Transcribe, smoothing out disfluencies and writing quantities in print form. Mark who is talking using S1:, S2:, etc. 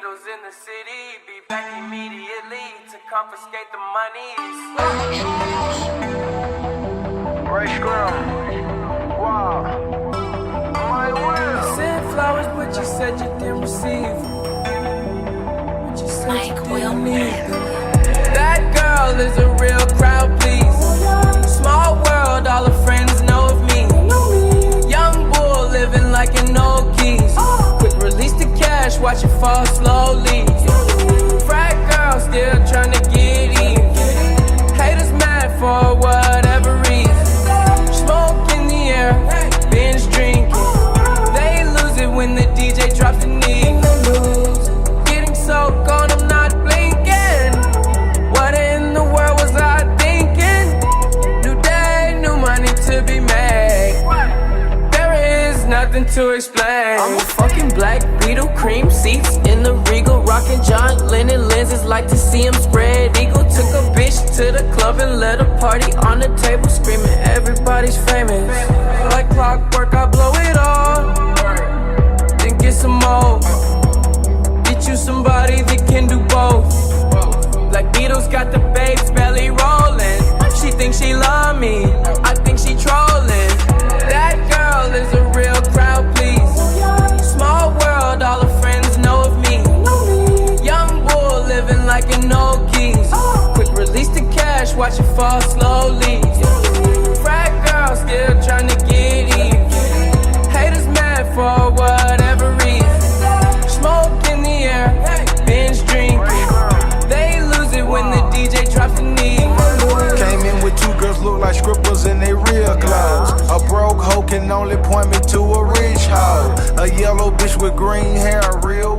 S1: Beatles in the city, be back immediately to confiscate the monies.
S2: Ray Scrum. Wow. My will.
S1: Sent flowers, but you said you didn't receive them. But you said you didn't need them. That girl is a real crowd, please. Small world, all her friends know of me. Young bull living like an old geese. Quick release the cash, watch it fall slowly. Frat girl still trying to get even. Haters mad for whatever reason. Smoke in the air, binge drinking. They lose it when the DJ drops the knee. Getting so gone, I'm not blinking. What in the world was I thinking? New day, new money to be made. There is nothing to explain. I'm a fucking black Beetle, cream seats in the Regal, rocking John Lennon lenses, like to see him spread eagle. Took a bitch to the club and let a party on the table, screaming everybody's famous. Like clockwork, I blow it all, then get some more. Get you somebody that can do both. Like Beatles got the babes belly rolling. She thinks she love me, I think she trolling. That girl is a real crowd, please. Small world, all her friends know of me. Young bull living like an old geese. Quick release the cash, watch it fall slowly. Frat girl still trying to get even. Haters mad for whatever reason. Smoke in the air, binge drinking. They lose it when the DJ drops the knee.
S2: Came in with two girls look like scribbles in their real clothes. A broke hoe can only point me to a rich hoe. A yellow bitch with green hair, a real